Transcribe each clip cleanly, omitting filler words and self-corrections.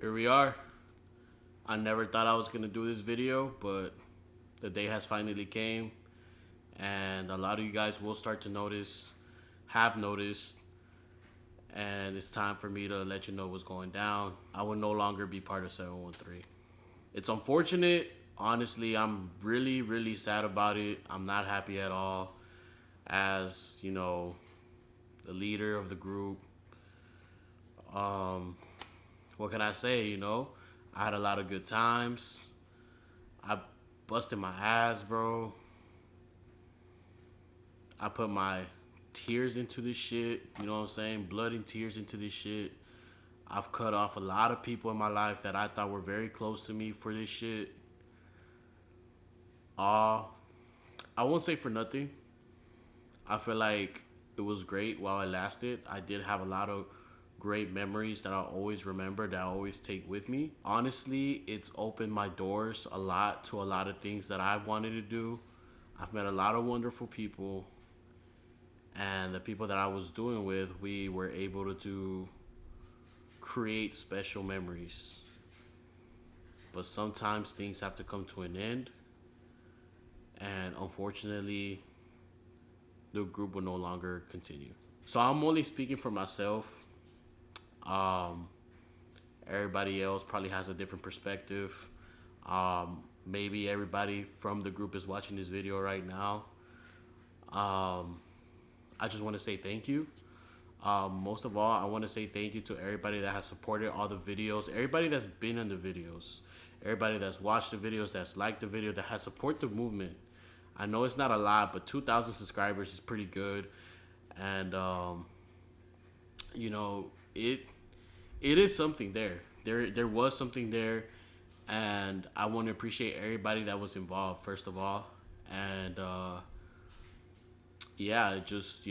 Here we are. I never thought I was gonna do this video, but the day has finally came, and a lot of you guys will start to notice, have noticed, and it's time for me to let you know what's going down. I will no longer be part of 713. It's unfortunate. Honestly, I'm really, really sad about it. I'm not happy at all. As you know, the leader of the group. Um, what can I say? I had a lot of good times. I busted my ass, bro. I put my tears into this shit. You know what I'm saying? Blood and tears into this shit. I've cut off a lot of people in my life that I thought were very close to me for this shit. Uh, I won't say for nothing. I feel like it was great while it lasted. I did have a lot of great memories that I'll always remember, that I always take with me. Honestly, it's opened my doors a lot to a lot of things that I wanted to do. I've met a lot of wonderful people, and the people that I was doing with, we were able to create special memories. But sometimes things have to come to an end, and unfortunately, the group will no longer continue. So I'm only speaking for myself. Um, Everybody else probably has a different perspective. Maybe everybody from the group is watching this video right now. Um, I just want to say thank you. Most of all, I want to say thank you to everybody that has supported all the videos, everybody that's been in the videos, everybody that's watched the videos, that's liked the video, that has supported the movement. I know it's not a lot, but 2,000 subscribers is pretty good, and you know it it is something there. There was something there, and I want to appreciate everybody that was involved first of all, and yeah, it just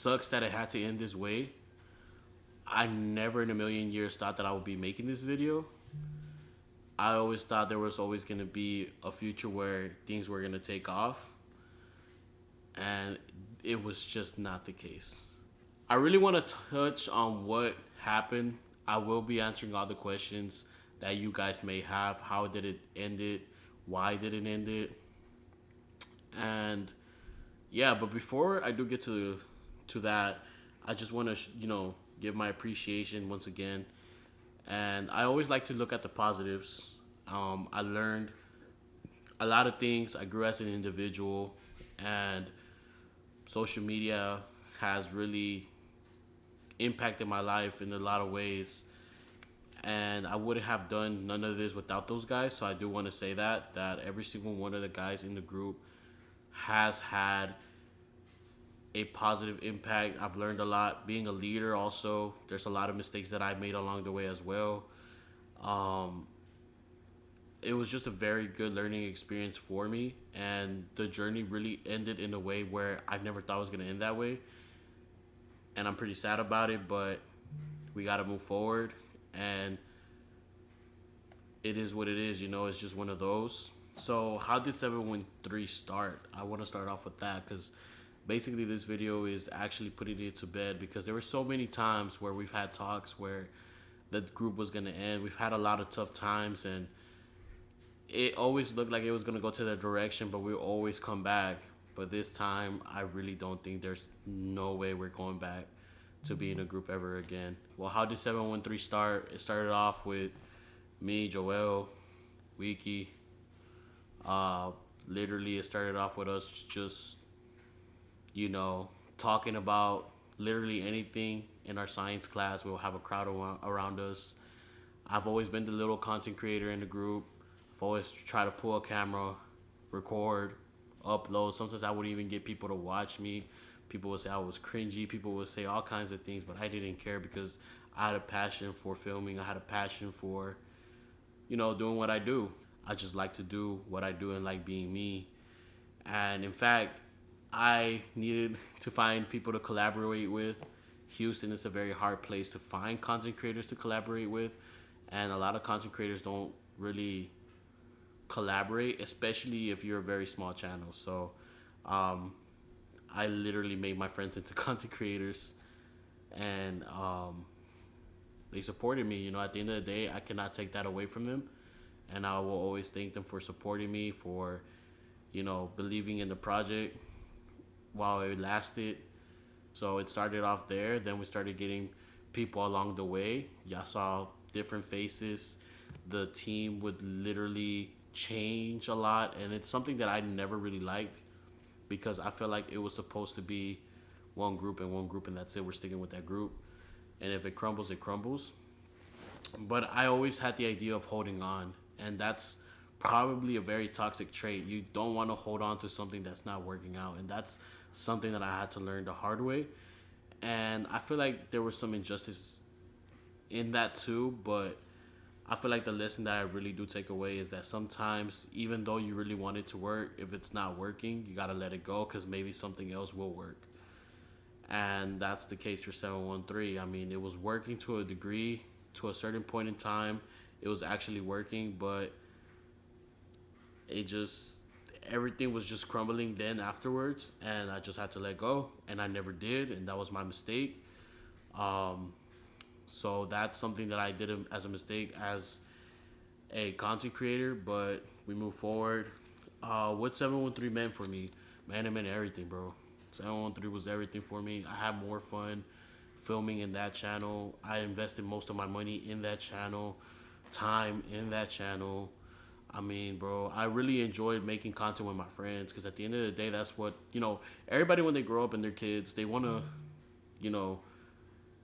sucks that it had to end this way. I never in a million years thought that I would be making this video. I always thought there was always going to be a future where things were going to take off, and it was just not the case. I really want to touch on what happened. I will be answering all the questions that you guys may have. How did it end it? Why did it end it? And yeah, but before I do get to that, I just want to give my appreciation once again. And I always like to look at the positives. I learned a lot of things. I grew as an individual, and social media has really impacted my life in a lot of ways. And I wouldn't have done none of this without those guys. So I do want to say that every single one of the guys in the group has had a positive impact. I've learned a lot. Being a leader also, there's a lot of mistakes that I made along the way as well. Um, it was just a very good learning experience for me, and the journey really ended in a way where I never thought it was going to end that way. And I'm pretty sad about it, but we got to move forward, and it is what it is. It's just one of those. So how did 713 start? I want to start off with that, because basically this video is actually putting it to bed, because there were so many times where we've had talks where the group was going to end. We've had a lot of tough times, and it always looked like it was going to go to that direction, but we always come back. But this time, I really don't think there's no way we're going back to being a group ever again. Well, how did 713 start? It started off with me, Joel, Wiki. Literally, it started off with us just, talking about literally anything in our science class. We'll have a crowd around us. I've always been the little content creator in the group. I've always tried to pull a camera, record, upload. Sometimes I wouldn't even get people to watch me. People would say I was cringy. People would say all kinds of things, but I didn't care, because I had a passion for filming. I had a passion for, doing what I do. I just like to do what I do and like being me. And in fact, I needed to find people to collaborate with. Houston is a very hard place to find content creators to collaborate with, and a lot of content creators don't really collaborate, especially if you're a very small channel. So I literally made my friends into content creators, and they supported me. You know, at the end of the day, I cannot take that away from them, and I will always thank them for supporting me, for believing in the project while it lasted. So it started off there. Then we started getting people along the way. Y'all saw different faces. The team would literally change a lot, and it's something that I never really liked because I felt like it was supposed to be one group and one group, and that's it. We're sticking with that group, and if it crumbles, it crumbles. But I always had the idea of holding on, and that's probably a very toxic trait. You don't want to hold on to something that's not working out, and that's something that I had to learn the hard way. And I feel like there was some injustice in that too, but I feel like the lesson that I really do take away is that sometimes, even though you really want it to work, if it's not working, you gotta let it go because maybe something else will work. And that's the case for 713. I mean, it was working to a degree, to a certain point in time. It was actually working, but it just everything was just crumbling then afterwards, and I just had to let go, and I never did, and that was my mistake. Um, so that's something that I did as a mistake as a content creator, but we move forward. What 713 meant for me, man, it meant everything, bro. 713 was everything for me. I had more fun filming in that channel. I invested most of my money in that channel, time in that channel. I mean, bro, I really enjoyed making content with my friends because at the end of the day, that's what, everybody when they grow up and they're kids, they want to, you know,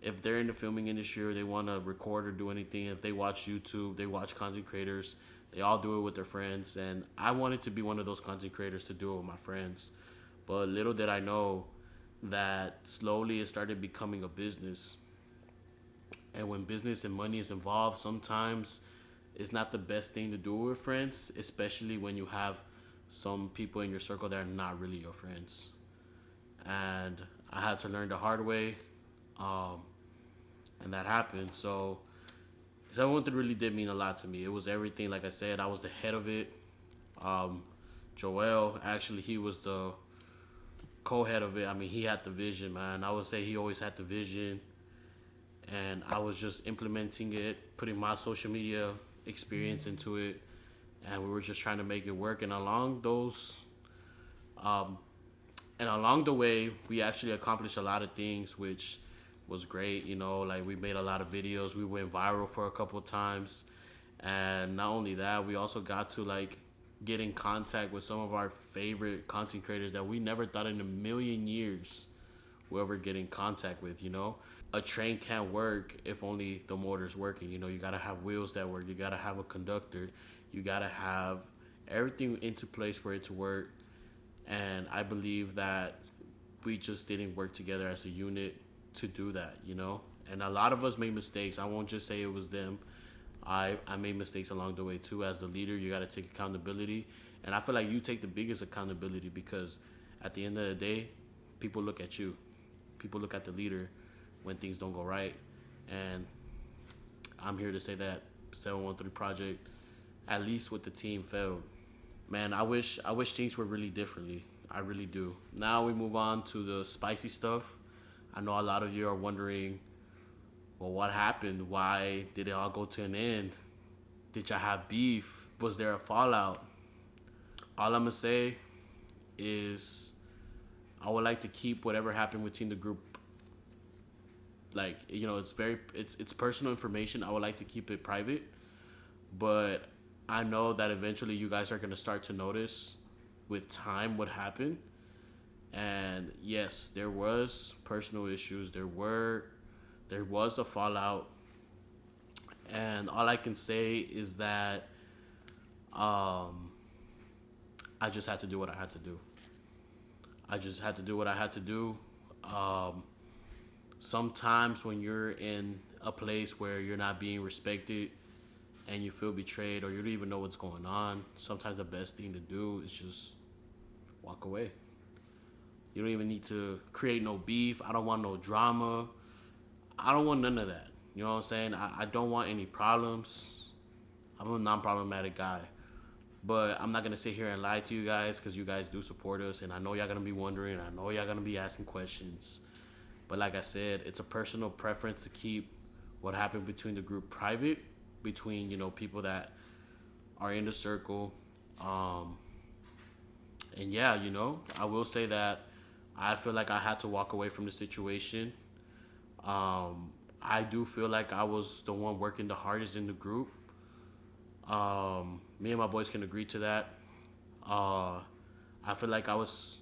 if they're in the filming industry or they want to record or do anything, if they watch YouTube, they watch content creators, they all do it with their friends. And I wanted to be one of those content creators to do it with my friends. But little did I know that slowly it started becoming a business. And when business and money is involved, sometimes it's not the best thing to do with friends, especially when you have some people in your circle that are not really your friends. And I had to learn the hard way, and that happened. So 713 really did mean a lot to me. It was everything. Like I said, I was the head of it. Joel, actually, he was the co-head of it. I mean, he had the vision, man. I would say he always had the vision, and I was just implementing it, putting my social media experience into it, and we were just trying to make it work. And um, along the way, we actually accomplished a lot of things, which was great. Like we made a lot of videos. We went viral for a couple of times, and not only that, we also got to like get in contact with some of our favorite content creators that we never thought in a million years we'll ever get in contact with. A train can't work if only the motor's working. You gotta have wheels that work. You gotta have a conductor. You gotta have everything into place for it to work. And I believe that we just didn't work together as a unit to do that. And a lot of us made mistakes. I won't just say it was them. I made mistakes along the way too. As the leader, you gotta take accountability. And I feel like you take the biggest accountability because at the end of the day, people look at you. People look at the leader when things don't go right. And I'm here to say that 713 project, at least with the team, failed. Man, I wish things were really differently. I really do. Now we move on to the spicy stuff. I know a lot of you are wondering, well, what happened? Why did it all go to an end? Did y'all have beef? Was there a fallout? All I'm gonna say is I would like to keep whatever happened between the group, like, it's personal information. I would like to keep it private, but I know that eventually you guys are going to start to notice with time what happened. And yes, there was personal issues. There was a fallout. And all I can say is that I just had to do what I had to do. I just had to do what I had to do. Sometimes when you're in a place where you're not being respected and you feel betrayed or you don't even know what's going on, sometimes the best thing to do is just walk away. You don't even need to create no beef. I don't want no drama. I don't want none of that. You know what I'm saying? I don't want any problems. I'm a non-problematic guy. But I'm not going to sit here and lie to you guys because you guys do support us. And I know y'all going to be wondering. I know y'all going to be asking questions. But like I said, it's a personal preference to keep what happened between the group private, between people that are in the circle. Um, and yeah, I will say that I feel like I had to walk away from the situation. I do feel like I was the one working the hardest in the group. Me and my boys can agree to that. Uh, I feel like I was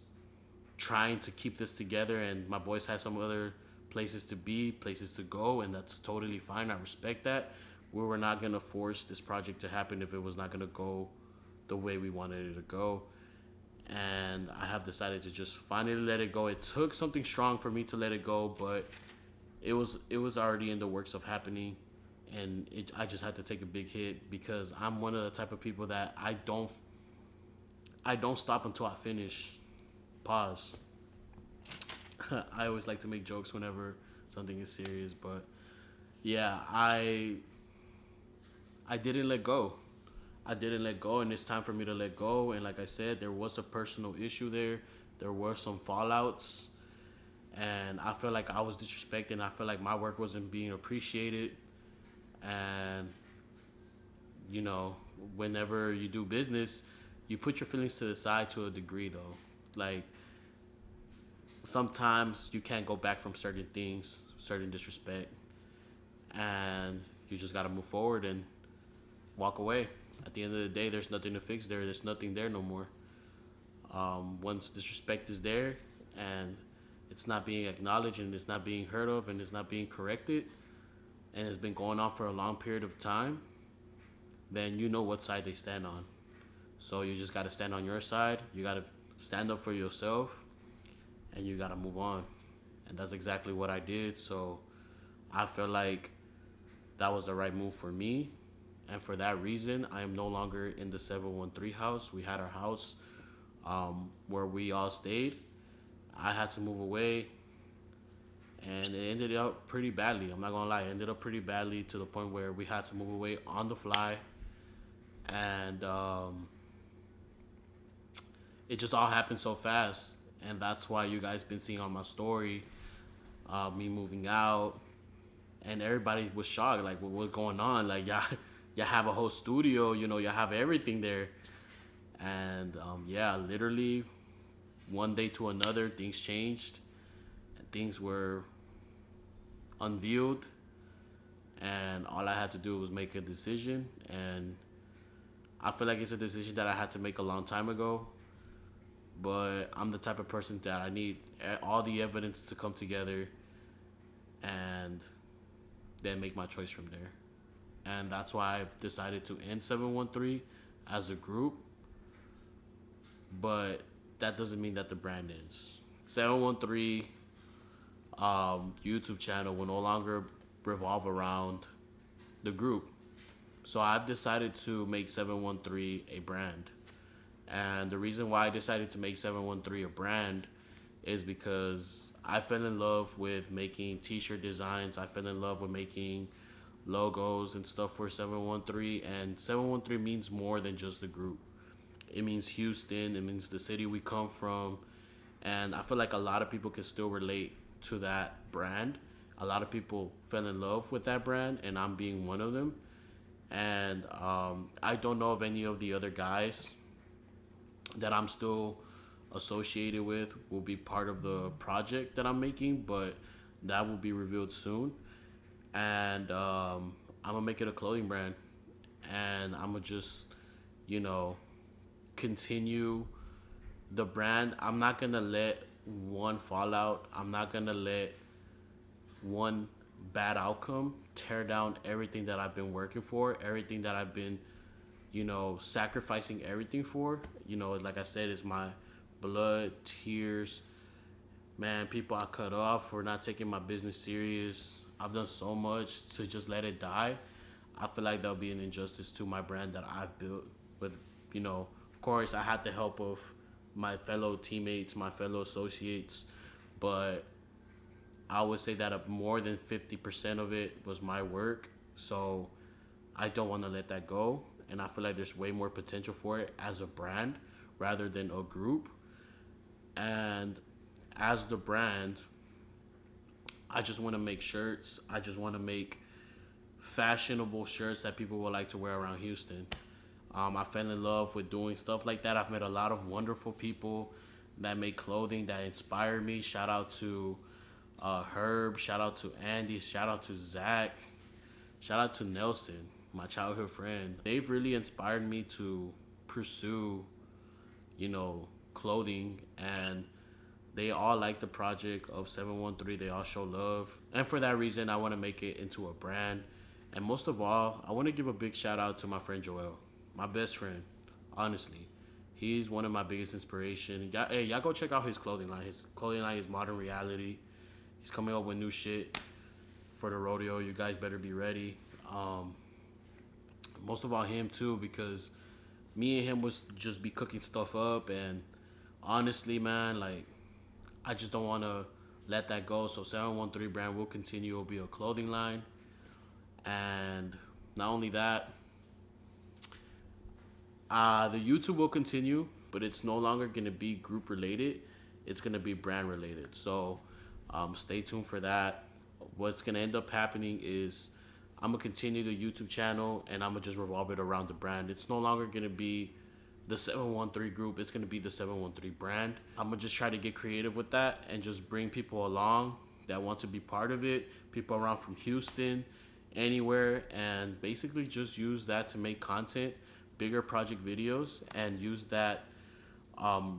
trying to keep this together, and my boys had some other places to be, places to go, and that's totally fine. I respect that. We were not gonna force this project to happen if it was not gonna go the way we wanted it to go. And I have decided to just finally let it go. It took something strong for me to let it go, but it was already in the works of happening, and I just had to take a big hit because I'm one of the type of people that I don't stop until I finish. Pause. I always like to make jokes whenever something is serious, but yeah, I didn't let go. I didn't let go, and it's time for me to let go. And like I said, there was a personal issue there. There were some fallouts, and I feel like I was disrespected. I feel like my work wasn't being appreciated. And you know, whenever you do business, you put your feelings to the side to a degree, though. Like sometimes you can't go back from certain things, certain disrespect, and you just gotta move forward and walk away. At the end of the day, there's nothing to fix there. There's nothing there no more. Once disrespect is there and it's not being acknowledged and it's not being heard of and it's not being corrected and it's been going on for a long period of time, then you know what side they stand on. So you just got to stand on your side. You got to stand up for yourself and you got to move on. And that's exactly what I did. So I feel like that was the right move for me. And for that reason, I am no longer in the 713 house. We had our house where we all stayed. I had to move away, and it ended up pretty badly. I'm not gonna lie, it ended up pretty badly to the point where we had to move away on the fly, and it just all happened so fast. And that's why you guys been seeing on my story me moving out, and everybody was shocked, like, what's going on? Like, y'all have a whole studio, you have everything there. And yeah, literally one day to another, things changed, and things were unveiled, and all I had to do was make a decision. And I feel like it's a decision that I had to make a long time ago, but I'm the type of person that I need all the evidence to come together and then make my choice from there. And that's why I've decided to end 713 as a group, but that doesn't mean that the brand ends. 713 YouTube channel will no longer revolve around the group. So I've decided to make 713 a brand. And the reason why I decided to make 713 a brand is because I fell in love with making t-shirt designs. I fell in love with making logos and stuff for 713. And 713 means more than just the group. It means Houston. It means the city we come from. And I feel like a lot of people can still relate to that brand. A lot of people fell in love with that brand, and I'm being one of them. And I don't know if any of the other guys that I'm still associated with will be part of the project that I'm making, but that will be revealed soon. And I'm gonna make it a clothing brand, and I'm gonna just, you know, continue the brand. I'm not gonna let one fallout. I'm not gonna let one bad outcome tear down everything that I've been working for, everything that I've been, sacrificing everything for. Like I said, it's my blood, tears, man, people I cut off for not taking my business serious. I've done so much to just let it die. I feel like that'll be an injustice to my brand that I've built with, of course, I had the help of my fellow teammates, my fellow associates, but I would say that more than 50% of it was my work. So I don't want to let that go. And I feel like there's way more potential for it as a brand rather than a group. And as the brand, I just want to make shirts. I just want to make fashionable shirts that people would like to wear around Houston. I fell in love with doing stuff like that. I've met a lot of wonderful people that make clothing that inspire me. Shout out to Herb. Shout out to Andy. Shout out to Zach. Shout out to Nelson, my childhood friend. They've really inspired me to pursue, clothing, and they all like the project of 713. They all show love. And for that reason, I want to make it into a brand. And most of all, I want to give a big shout out to my friend Joel, my best friend, honestly. He's one of my biggest inspiration. Y'all go check out his clothing line. His clothing line is Modern Reality. He's coming up with new shit for the rodeo. You guys better be ready. Most of all him too, because me and him was just be cooking stuff up, and honestly, man, like I just don't want to let that go. So 713 brand will continue. It'll be a clothing line, and not only that, the YouTube will continue, but it's no longer gonna be group related. It's gonna be brand related. So stay tuned for that. What's gonna end up happening is I'm gonna continue the YouTube channel, and I'm gonna just revolve it around the brand. It's no longer gonna be the 713 group. It's gonna be the 713 brand. I'm gonna just try to get creative with that and just bring people along that want to be part of it. People around from Houston, anywhere, and basically just use that to make content, bigger project videos, and use that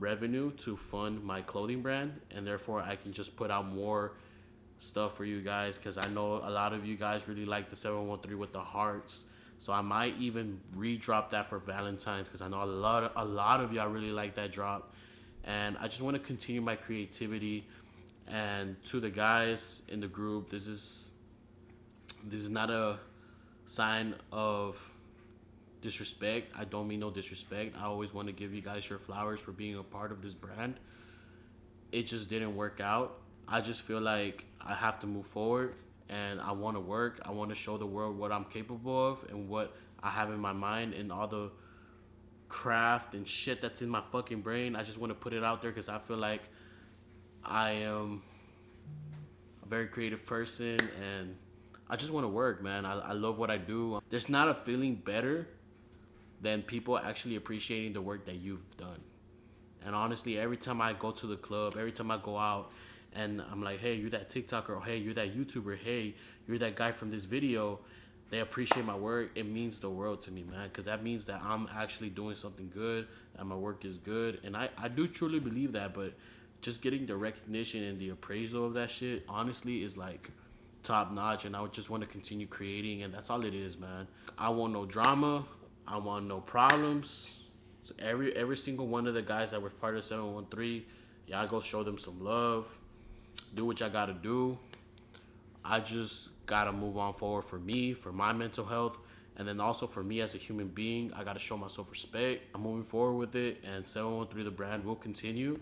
revenue to fund my clothing brand, and therefore I can just put out more stuff for you guys, because I know a lot of you guys really like the 713 with the hearts. So I might even redrop that for Valentine's, because I know a lot of y'all really like that drop, and I just want to continue my creativity. And to the guys in the group, this is not a sign of disrespect. I don't mean no disrespect. I always want to give you guys your flowers for being a part of this brand. It just didn't work out. I just feel like I have to move forward, and I want to work. I want to show the world what I'm capable of and what I have in my mind, and all the craft and shit that's in my fucking brain. I just want to put it out there, because I feel like I am a very creative person, and I just want to work, man. I love what I do. There's not a feeling better than people actually appreciating the work that you've done. And honestly, every time I go to the club, every time I go out, and I'm like, hey, you're that TikToker, or hey, you're that YouTuber, hey, you're that guy from this video, they appreciate my work. It means the world to me, man, because that means that I'm actually doing something good, and my work is good. And I do truly believe that, but just getting the recognition and the appraisal of that shit, honestly, is like top notch. And I would just want to continue creating, and that's all it is, man. I want no drama. I want no problems. So every single one of the guys that were part of 713, y'all go show them some love. Do what y'all gotta do. I just gotta move on forward for me, for my mental health, and then also for me as a human being. I gotta show myself respect. I'm moving forward with it, and 713 the brand will continue.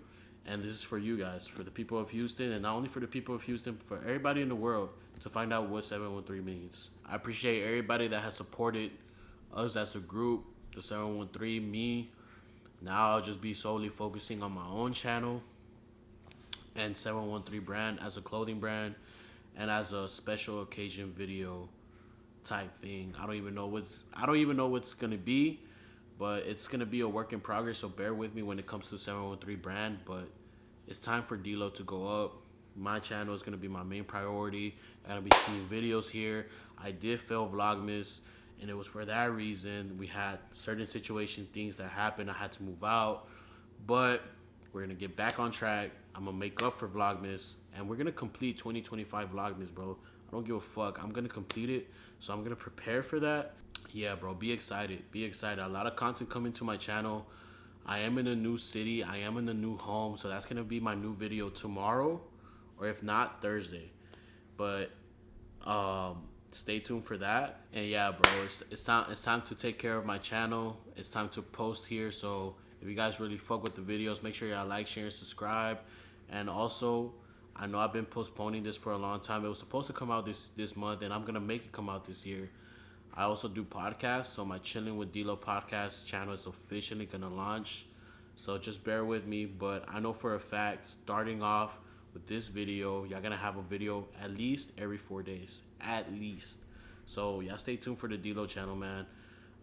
And this is for you guys, for the people of Houston, and not only for the people of Houston, for everybody in the world to find out what 713 means. I appreciate everybody that has supported us as a group, the 713, me. Now I'll just be solely focusing on my own channel and 713 brand as a clothing brand and as a special occasion video type thing. I don't even know what's gonna be, but it's gonna be a work in progress. So bear with me when it comes to 713 brand. But it's time for D-Lo to go up. My channel is gonna be my main priority. I'm gonna be seeing videos here. I did fail Vlogmas, and it was for that reason. We had certain situation, things that happened. I had to move out, but we're gonna get back on track. I'm gonna make up for Vlogmas, and we're gonna complete 2025 Vlogmas, bro. I don't give a fuck. I'm gonna complete it, so I'm gonna prepare for that. Yeah, bro, be excited. Be excited. A lot of content coming to my channel. I am in a new city. I am in a new home, so that's gonna be my new video tomorrow, or if not, Thursday. But stay tuned for that. And yeah, bro, it's time to take care of my channel. It's time to post here. So if you guys really fuck with the videos, make sure y'all like, share, and subscribe. And also, I know I've been postponing this for a long time. It was supposed to come out this month, and I'm gonna make it come out this year. I also do podcasts, so my Chilling with D-Lo podcast channel is officially gonna launch. So just bear with me, but I know for a fact, starting off with this video, y'all gonna have a video at least every 4 days, at least. So y'all stay tuned for the D-Lo channel, man.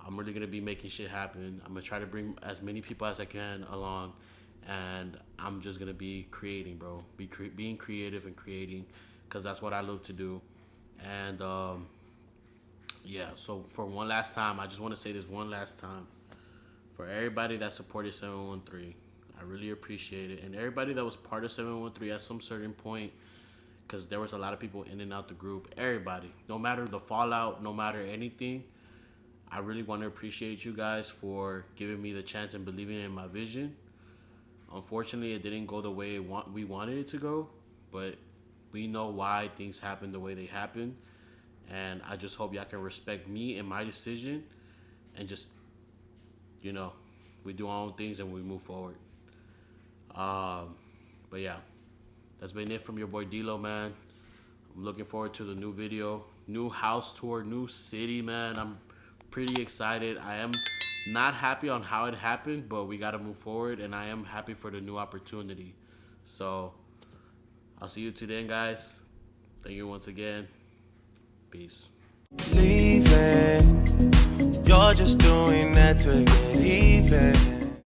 I'm really gonna be making shit happen. I'm gonna try to bring as many people as I can along, and I'm just gonna be creating, bro. Being creative and creating, cause that's what I love to do. And yeah. So for one last time, I just want to say this one last time for everybody that supported 713. I really appreciate it, and everybody that was part of 713 at some certain point, because there was a lot of people in and out the group. Everybody, no matter the fallout, no matter anything, I really want to appreciate you guys for giving me the chance and believing in my vision. Unfortunately, it didn't go the way we wanted it to go, but we know why things happened the way they happened. And I just hope y'all can respect me and my decision, and just, you know, we do our own things and we move forward. But yeah, that's been it from your boy D-Lo, man. I'm looking forward to the new video, new house tour, new city, man. I'm pretty excited. I am not happy on how it happened, but we got to move forward, and I am happy for the new opportunity. So I'll see you today, guys. Thank you once again. Peace. Leaving, you're just doing that to get even.